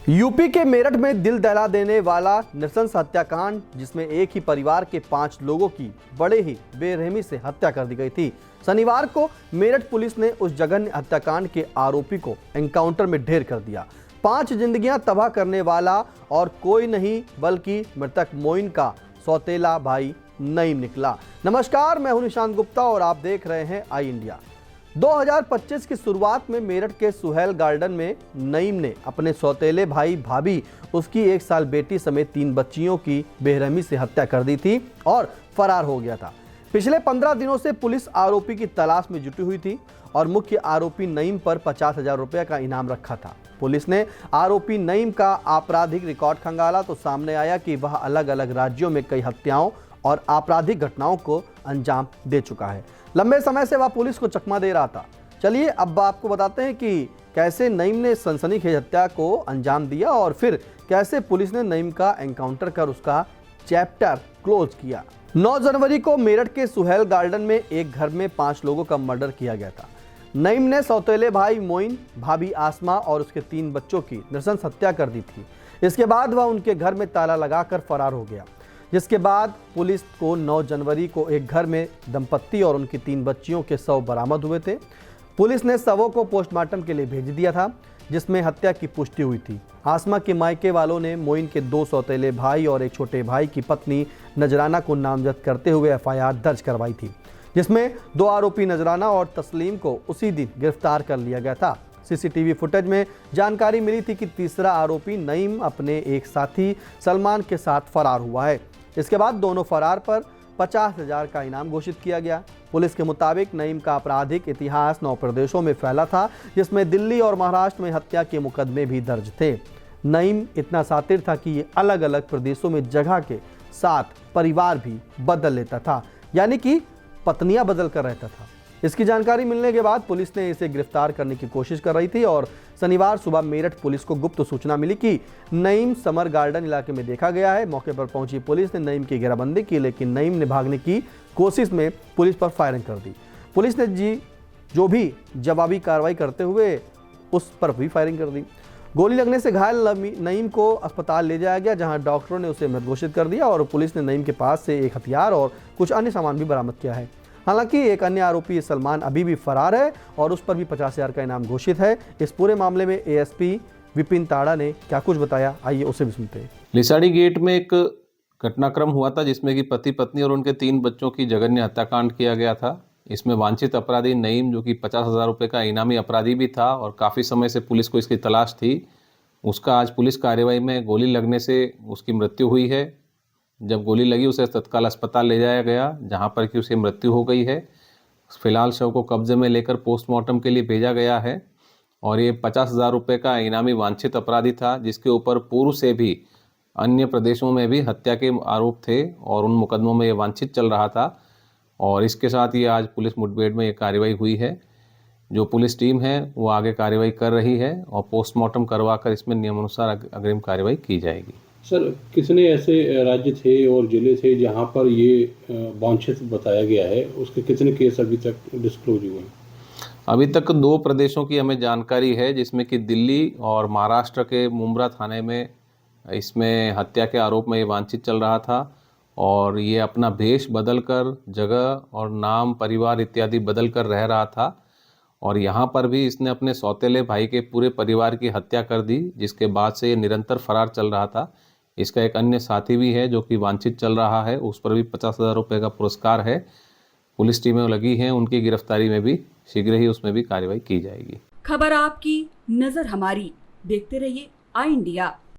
UP के मेरठ में दिल दहला देने वाला नृशंस हत्याकांड, जिसमें एक ही परिवार के 5 लोगों की बड़े ही बेरहमी से हत्या कर दी गई थी। शनिवार को मेरठ पुलिस ने उस जघन्य हत्याकांड के आरोपी को एनकाउंटर में ढेर कर दिया। 5 जिंदगियां तबाह करने वाला और कोई नहीं बल्कि मृतक मोइन का सौतेला भाई नईम निकला। नमस्कार, मैं हूं निशांत गुप्ता और आप देख रहे हैं आई इंडिया। 2025 की शुरुआत में मेरठ के सुहेल गार्डन में नईम ने अपने सौतेले भाई भाभी, उसकी 1 साल बेटी समेत 3 बच्चियों की बेरहमी से हत्या कर दी थी और फरार हो गया था। पिछले 15 दिनों से पुलिस आरोपी की तलाश में जुटी हुई थी और मुख्य आरोपी नईम पर 50,000 रुपये का इनाम रखा था। पुलिस ने आरोपी नईम का आपराधिक रिकॉर्ड खंगाला तो सामने आया कि वह अलग अलग राज्यों में कई हत्याओं और आपराधिक घटनाओं को अंजाम दे चुका है। लंबे समय से वह पुलिस को चकमा दे रहा था। चलिए अब आपको बताते हैं कि कैसे नईम ने सनसनीखेज हत्या को अंजाम दिया और फिर कैसे पुलिस ने नईम का एनकाउंटर कर उसका चैप्टर क्लोज किया। 9 जनवरी को मेरठ के सुहेल गार्डन में एक घर में 5 लोगों का मर्डर किया गया था। नईम ने सौतेले भाई मोइन, भाभी आसमा और उसके 3 बच्चों की नृशंस हत्या कर दी थी। इसके बाद वह उनके घर में ताला लगाकर फरार हो गया, जिसके बाद पुलिस को 9 जनवरी को एक घर में दंपत्ति और उनकी 3 बच्चियों के शव बरामद हुए थे। पुलिस ने शवों को पोस्टमार्टम के लिए भेज दिया था, जिसमें हत्या की पुष्टि हुई थी। आसमा के मायके वालों ने मोइन के 2 सौतेले भाई और एक छोटे भाई की पत्नी नजराना को नामजद करते हुए FIR दर्ज करवाई थी, जिसमें 2 आरोपी नजराना और तस्लीम को उसी दिन गिरफ्तार कर लिया गया था। CCTV फुटेज में जानकारी मिली थी कि तीसरा आरोपी नईम अपने एक साथी सलमान के साथ फरार हुआ है। इसके बाद दोनों फरार पर 50,000 का इनाम घोषित किया गया। पुलिस के मुताबिक नईम का आपराधिक इतिहास 9 प्रदेशों में फैला था, जिसमें दिल्ली और महाराष्ट्र में हत्या के मुकदमे भी दर्ज थे। नईम इतना शातिर था कि ये अलग अलग प्रदेशों में जगह के साथ परिवार भी बदल लेता था, यानी कि पत्नियां बदल कर रहता था। इसकी जानकारी मिलने के बाद पुलिस ने इसे गिरफ्तार करने की कोशिश कर रही थी और शनिवार सुबह मेरठ पुलिस को गुप्त सूचना मिली कि नईम समर गार्डन इलाके में देखा गया है। मौके पर पहुंची पुलिस ने नईम की घेराबंदी की, लेकिन नईम ने भागने की कोशिश में पुलिस पर फायरिंग कर दी। पुलिस ने जो भी जवाबी कार्रवाई करते हुए उस पर भी फायरिंग कर दी। गोली लगने से घायल नईम को अस्पताल ले जाया गया, जहां डॉक्टरों ने उसे मृत घोषित कर दिया और पुलिस ने नईम के पास से एक हथियार और कुछ अन्य सामान भी बरामद किया है। हालांकि एक अन्य आरोपी सलमान अभी भी फरार है और उस पर भी 50,000 का इनाम घोषित है। इस पूरे मामले में ASP विपिन ताड़ा ने क्या कुछ बताया, आइए उसे भी सुनते हैं। लिसाड़ी गेट में एक घटनाक्रम हुआ था, जिसमें कि पति पत्नी और उनके 3 बच्चों की जघन्य हत्याकांड किया गया था। इसमें वांछित अपराधी नईम, जो कि 50,000 रुपये का इनामी अपराधी भी था और काफ़ी समय से पुलिस को इसकी तलाश थी, उसका आज पुलिस कार्रवाई में गोली लगने से उसकी मृत्यु हुई है। जब गोली लगी उसे तत्काल अस्पताल ले जाया गया, जहां पर कि उसे मृत्यु हो गई है। फिलहाल शव को कब्जे में लेकर पोस्टमार्टम के लिए भेजा गया है और ये 50,000 रुपये का इनामी वांछित अपराधी था, जिसके ऊपर पूर्व से भी अन्य प्रदेशों में भी हत्या के आरोप थे और उन मुकदमों में ये वांछित चल रहा था। और इसके साथ ही आज पुलिस मुठभेड़ में ये कार्रवाई हुई है। जो पुलिस टीम है वो आगे कार्रवाई कर रही है और पोस्टमार्टम करवाकर इसमें नियमानुसार अग्रिम कार्रवाई की जाएगी। सर, कितने ऐसे राज्य थे और जिले थे जहां पर ये वांछित बताया गया है, उसके कितने केस अभी तक डिस्क्लोज हुए हैं? अभी तक 2 प्रदेशों की हमें जानकारी है, जिसमें कि दिल्ली और महाराष्ट्र के मुंब्रा थाने में इसमें हत्या के आरोप में ये वांछित चल रहा था और ये अपना भेष बदलकर, जगह और नाम, परिवार इत्यादि बदल कर रह रहा था और यहाँ पर भी इसने अपने सौतेले भाई के पूरे परिवार की हत्या कर दी, जिसके बाद से ये निरंतर फरार चल रहा था। इसका एक अन्य साथी भी है जो कि वांछित चल रहा है, उस पर भी 50,000 रुपये का पुरस्कार है। पुलिस टीमें लगी हैं, उनकी गिरफ्तारी में भी शीघ्र ही उसमें भी कार्रवाई की जाएगी। खबर आपकी, नजर हमारी, देखते रहिए आई इंडिया।